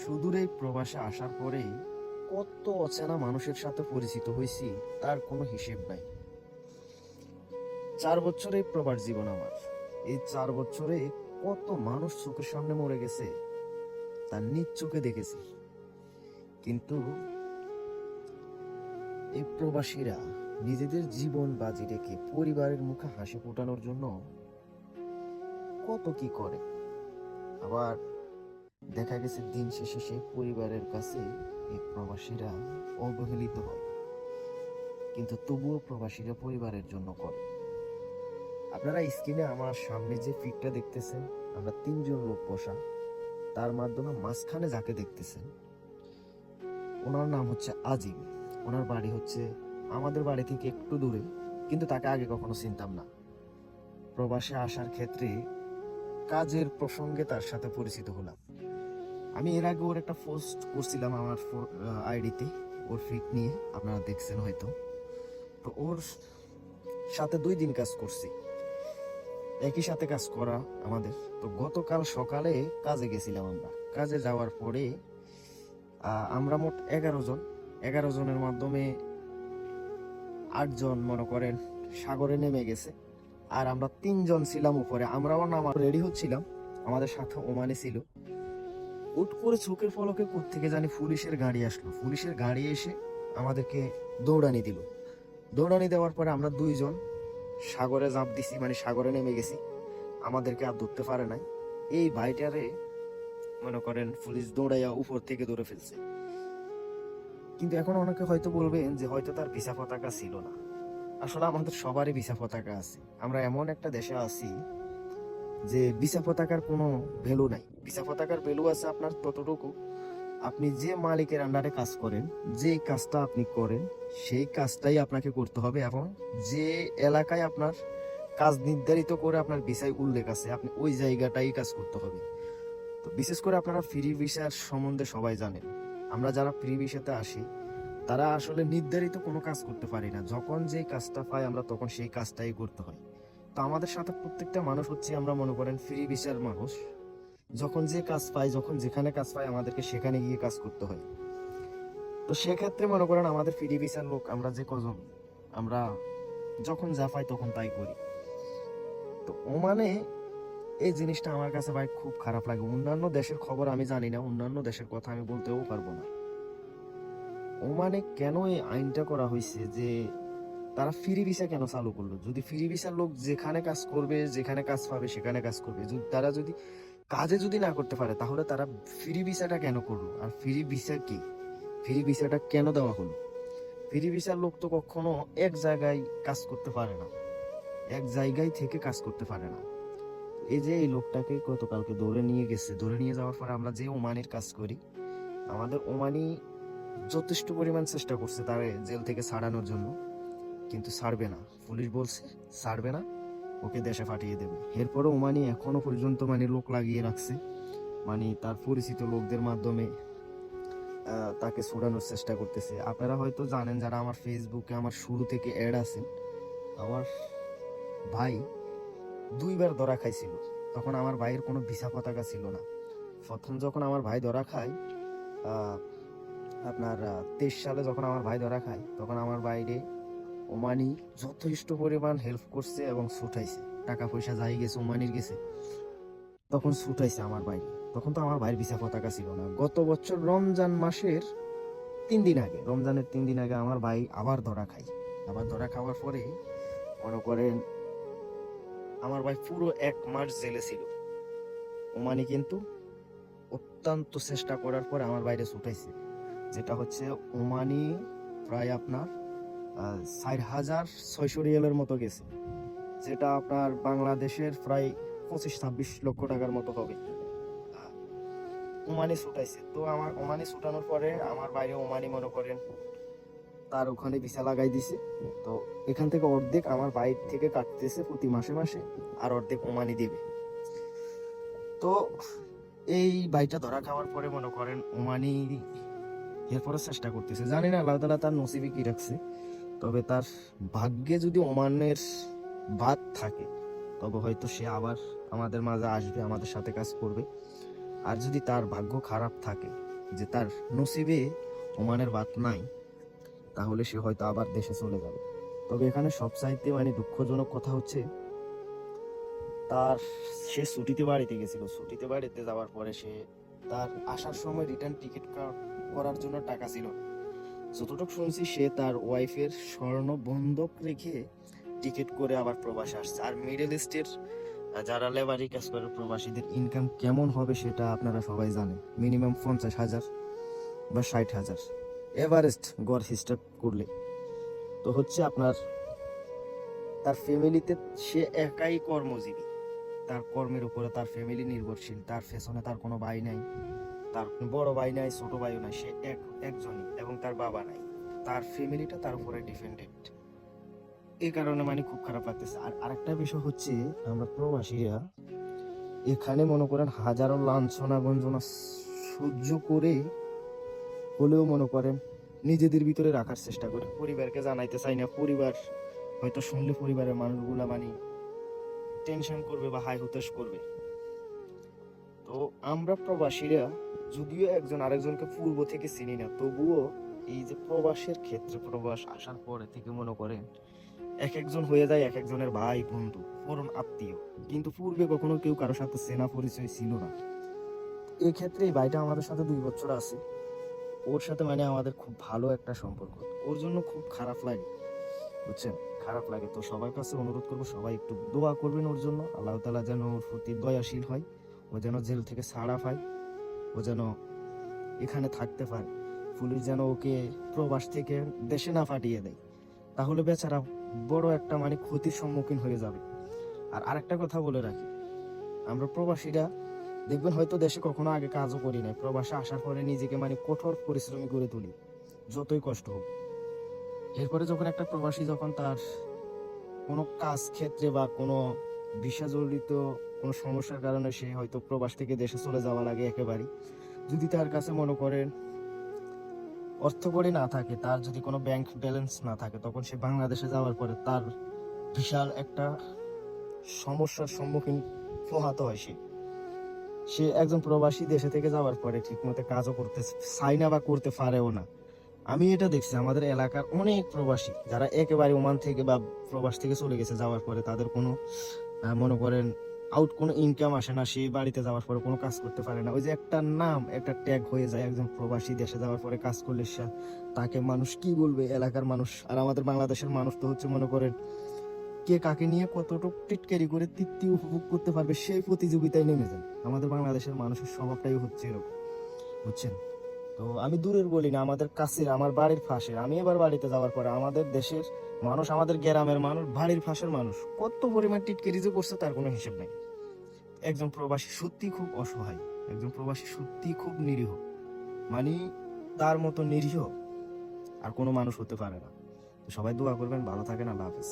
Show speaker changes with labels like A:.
A: সুদূর এই প্রবাসে আসার পরেই কত অচেনা মানুষের সাথে পরিচিত হয়েছি তার কোনো হিসেব নাই। 4 বছর এই প্রবাস জীবন আমার। এই 4 বছরে কত মানুষ চোখের সামনে মরে গেছে তার নিজ চোখে দেখেছি। কিন্তু এই প্রবাসীরা নিজেদের জীবন বাজি রেখে পরিবারের মুখে হাসি ফোটানোর জন্য কত কি করে। আবার দেখা গেছে দিন শেষে সেই পরিবারের কাছে এই প্রবাসীরা অবহেলিত হয়, কিন্তু তবুও প্রবাসীরা পরিবারের জন্য করে। আপনারা স্ক্রিনে আমার সামনে যে ফিটটা দেখতেছেন, আমরা 3জন লোক বসা, তার মাধ্যমে মাঝখানে যাকে দেখতেছেন ওনার নাম হচ্ছে আজিম। ওনার বাড়ি হচ্ছে আমাদের বাড়ি থেকে একটু দূরে, কিন্তু তাকে আগে কখনো চিনতাম না। প্রবাসে আসার ক্ষেত্রে কাজের প্রসঙ্গে তার সাথে পরিচিত হলাম। আমি এর আগে ওর একটা পোস্ট করছিলাম আমার আইডিতে, ওর ফিট নিয়ে, আপনারা দেখছেন হয়তো। তো ওর সাথে 2 দিন কাজ করছি, একই সাথে কাজ করা আমাদের। তো গতকাল সকালে কাজে গেছিলাম আমরা। কাজে যাওয়ার পরে আমরা মোট 11 জনের মাধ্যমে 8 জন মনে করেন সাগরে নেমে গেছে, আর আমরা 3 জন ছিলাম উপরে। আমরাও নামা রেডি হচ্ছিলাম, আমাদের সাথে ওমানে ছিল। হুট করে চোখের পলকে কোত্থেকে জানি পুলিশের গাড়ি আসলো। পুলিশের গাড়ি এসে আমাদেরকে দৌড়ানি দিল। দৌড়ানি দেওয়ার পরে আমরা 2 জন সাগরে ঝাঁপ দিছি, মানে সাগরে নেমে গেছি। আমাদেরকে আর ধরতে পারে নাই। এই ভাইটারে মনে করেন পুলিশ দৌড়াইয়া উপর থেকে ধরে ফেলছে। কিন্তু এখন অনেকে হয়তো বলবেন যে হয়তো তার ভিসা পতাকা ছিল না। আসলে আমাদের সবারই ভিসা পতাকা আছে। আমরা এমন একটা দেশে আছি যে ভিসা পতাকার কোনো ভ্যালু নাই। ভিসা পতাকার ভ্যালু আছে আপনার ততটুকু, আপনি যে মালিকের আন্ডারে কাজ করেন, যে কাজটা আপনি করেন সেই কাজটাই আপনাকে করতে হবে, এবং যে এলাকায় আপনার কাজ নির্ধারিত করে আপনার ভিসায় উল্লেখ আছে আপনি ওই জায়গাটাই কাজ করতে হবে। তো বিশেষ করে আপনারা ফ্রি ভিসার সম্বন্ধে সবাই জানেন। আমরা যারা ফ্রি ভিসাতে আসি তারা আসলে নির্ধারিত কোনো কাজ করতে পারি না। যখন যে কাজটা পাই আমরা তখন সেই কাজটাই করতে হয়। তো আমাদের সাথে প্রত্যেকটা মানুষ হচ্ছে, আমরা মনে করেন ফ্রি ভিসার মানুষ। যখন যে কাজ পাই, যখন যেখানে কাজ পাই আমাদেরকে সেখানে গিয়ে কাজ করতে হয়। তো সেক্ষেত্রে মনে করেন আমাদের ফ্রি ভিসার লোক আমরা যে কজন, আমরা যখন যা পাই তখন তাই করি। তো ওমানে এই জিনিসটা আমার কাছে ভাই খুব খারাপ লাগে। অন্যান্য দেশের খবর আমি জানি না, অন্যান্য দেশের কথা আমি বলতেও পারবো না। ওমানে কেন এই আইনটা করা হয়েছে যে তারা ফ্রি ভিসা কেন চালু করলো? যদি ফ্রি ভিসার লোক যেখানে কাজ করবে, যেখানে কাজ পাবে সেখানে কাজ করবে, তারা যদি কাজে যদি না করতে পারে তাহলে তারা ফ্রি ভিসাটা কেন করলো? আর ফ্রি ভিসা কি, ফ্রি ভিসাটা কেন দেওয়া হলো? ফ্রি ভিসার লোক তো কখনো এক জায়গায় কাজ করতে পারে না, এক জায়গায় থেকে কাজ করতে পারে না। এই যে এই লোকটাকে গতকালকে ধরে নিয়ে গেছে, ধরে নিয়ে যাওয়ার পর আমরা যে ওমানির কাজ করি, আমাদের ওমানি যথেষ্ট পরিমাণ চেষ্টা করছে তার জেল থেকে ছাড়ানোর জন্য, কিন্তু ছাড়বে না। পুলিশ বলছে ছাড়বে না, ওকে দেশে পাঠিয়ে দেবে। এরপরে ওমানি এখনো পর্যন্ত মানে লোক লাগিয়ে রাখছে, মানে তার পরিচিত লোকদের মাধ্যমে তাকে ছড়ানোর চেষ্টা করতেছে। আপনারা হয়তো জানেন, যারা আমার ফেসবুকে আমার শুরু থেকে অ্যাড আছেন, আমার ভাই 2বার ধরা খাইছিল। তখন আমার ভাইয়ের কোনো ভিসা পতাকা ছিল না। প্রথম যখন আমার ভাই ধরা খায়, আপনার 23 সালে যখন আমার ভাই ধরা খায়, তখন আমার বাইরে ওমানি যথেষ্ট পরিমাণ হেল্প করছে এবং ছুটাইছে। টাকা পয়সা যাই গেছে ওমানির গেছে, তখন ছুটাইছে আমার ভাই। তখন তো আমার ভাইয়ের ভিসা পতাকা ছিল না। গত বছর রমজান মাসের 3 দিন আগে, রমজানের 3 দিন আগে আমার ভাই আবার ধরা খায়। আবার ধরা খাওয়ার পরে মনে করেন আমার ভাই পুরো 1 মাস জেলে ছিল। ওমানি কিন্তু অত্যন্ত চেষ্টা করার পরে আমার বাইরে ছুটাইছে, যেটা হচ্ছে ওমানি প্রায় আপনার 4,600 রিয়ালের মতো গেছে, যেটা আপনার বাংলাদেশের প্রায় 25-26 লক্ষ টাকার মতো হবে। ওমানি ছুটাইছে। তো আমার ওমানি ছুটানোর পরে আমার বাইরে ওমানি মনে করেন তার ওখানে ভিসা লাগাই দিছে। তো এখান থেকে অর্ধেক আমার বাইর থেকে কাটতেছে প্রতি মাসে মাসে, আর অর্ধেক ওমানি দিবে। তো এই বাইটা ধরা খাওয়ার পরে মনে করেন ওমানি এরপরে চেষ্টা করতেছে, জানি না আল্লাহ তাআলা তার নসিবে কি রাখছে। তবে তার ভাগ্যে যদি ওমানের বাদ থাকে তবে হয়তো সে আবার আমাদের মাঝে আসবে, আমাদের সাথে কাজ করবে। আর যদি তার ভাগ্য খারাপ থাকে যে তার নসিবে ওমানের ভাত নাই, তাহলে সে হয়তো আবার দেশে চলে যাবে। তবে এখানে সবচাইতে মানে দুঃখজনক কথা হচ্ছে, তার সে ছুটিতে বাড়িতে গেছিল, ছুটিতে বাড়িতে যাওয়ার পরে সে তার আসার সময় রিটার্ন টিকিট করার জন্য টাকা ছিল না। যতটুকু শুনছি সে তার ওয়াইফের স্বর্ণ বন্ধক রেখে টিকিট করে আবার প্রবাসে আসছে। আর মিডল ইস্টের যারা লেবারি কাজ করে প্রবাসীদের ইনকাম কেমন হবে সেটা আপনারা সবাই জানেন। মিনিমাম 50,000 বা 60,000 এভারেস্ট গড় হিসাব করলে। তো হচ্ছে আপনার তার ফ্যামিলিতে সে একাই কর্মজীবী, তার কর্মের উপরে তার ফ্যামিলি নির্ভরশীল, তার পেছনে তার কোনো ভাই নাই, তার বড় ভাই নাই, ছোট ভাইও নাই, সে একজনই, এবং তার বাবা নাই, তার ফ্যামিলিটা তার উপরে ডিপেন্ডেন্ট। এই কারণে মানে খুব খারাপ লাগতেছে। আর আরেকটা বিষয় হচ্ছে, আমরা প্রবাসীরা এখানে মনে করেন হাজারো লাঞ্ছনা গঞ্জনা সহ্য করে হলেও মনে করেন নিজেদের ভিতরে রাখার চেষ্টা করি, পরিবারকে জানাইতে চাই না। পরিবার হয়তো শুনলে পরিবারের মানুষগুলা মানে টেনশন করবে বা হাই হুতাশ করবে। তো আমরা প্রবাসীরা যদিও একজন আরেকজনকে পূর্ব থেকে চিনি না, তবুও এই যে প্রবাসের ক্ষেত্রে, প্রবাস আসার পরে থেকে মনে করেন এক একজন হয়ে যায় এক একজনের ভাই, বন্ধু, পরম আত্মীয়, কিন্তু পূর্বে কখনো কেউ কারোর সাথে চেনা পরিচয় ছিল না। এই ক্ষেত্রে এই ভাইটা আমাদের সাথে 2 বছর আছে, ওর সাথে মানে আমাদের খুব ভালো একটা সম্পর্ক। ওর জন্য খুব খারাপ লাগে, বুঝছেন, খারাপ লাগে। তো সবার কাছে অনুরোধ করবো, সবাই একটু দোয়া করবেন ওর জন্য, আল্লাহ তাআলা যেন ওর প্রতি দয়াশীল হয়, ও যেন জেল থেকে ছাড়া পায়, ও যেন এখানে থাকতে পারে, পুলিশ যেন ওকে প্রবাস থেকে দেশে না পাঠিয়ে দেয়, তাহলে বেচারা বড় একটা মানে ক্ষতির সম্মুখীন হয়ে যাবে। আর আরেকটা কথা বলে রাখি, আমরা প্রবাসীরা দেখবেন হয়তো দেশে কখনো আগে কাজও করি নাই, প্রবাসে আসার পরে নিজেকে মানে কঠোর পরিশ্রমী করে তুলি, যতই কষ্ট হোক। এরপরে যখন একটা প্রবাসী যখন তার কোনো কাজ ক্ষেত্রে বা কোনো ভিসা জড়িত কোনো সমস্যার কারণে সে হয়তো প্রবাস থেকে দেশে চলে যাওয়া লাগে একেবারেই, যদি তার কাছে মনে করেন অর্থকড়ি না থাকে, তার যদি কোনো ব্যাংক ব্যালেন্স না থাকে, তখন সে বাংলাদেশে যাওয়ার পরে তার বিশাল একটা সমস্যার সম্মুখীন পোহাতে হয়। সে একজন প্রবাসী দেশে থেকে যাওয়ার পরে ঠিকমতো কাজও করতে চায় না বা করতে পারেও না। আমি এটা দেখছি আমাদের এলাকার অনেক প্রবাসী যারা একেবারে ওমান থেকে বা প্রবাস থেকে চলে গেছে, যাওয়ার পরে তাদের কোনো মনে করেন কোনো ইনকাম আসে না, সেই বাড়িতে যাওয়ার পরে কোনো কাজ করতে পারে না। ওই যে একটা নাম, একটা ট্যাগ হয়ে যায়, একজন প্রবাসী দেশে যাওয়ার পরে কাজ করলে তাকে মানুষ কি বলবে, এলাকার মানুষ। আর আমাদের বাংলাদেশের মানুষ তো হচ্ছে মনে করেন কে কাকে নিয়ে কতটুকু টিটকারি করে তৃপ্তি উপভোগ করতে পারবে সেই প্রতিযোগিতায় নেমে যান। আমাদের বাংলাদেশের মানুষের স্বভাবটাই হচ্ছে এরকম, বুঝছেন। তো আমি দূরের বলি না, আমাদের কাছের, আমার বাড়ির পাশে, আমি এবার বাড়িতে যাওয়ার পরে আমাদের দেশের মানুষ, আমাদের গ্রামের মানুষ, বাড়ির পাশের মানুষ কত পরিমাণ টিটকারি যে করছে তার কোনো হিসেব নাই। একজন প্রবাসী সত্যি খুব অসহায়, একজন প্রবাসী সত্যি খুব নিরীহ, মানে তার মতো নিরীহ আর কোনো মানুষ হতে পারে না। তো সবাই দোয়া করবেন, ভালো থাকেন, আল্লাহ হাফেজ।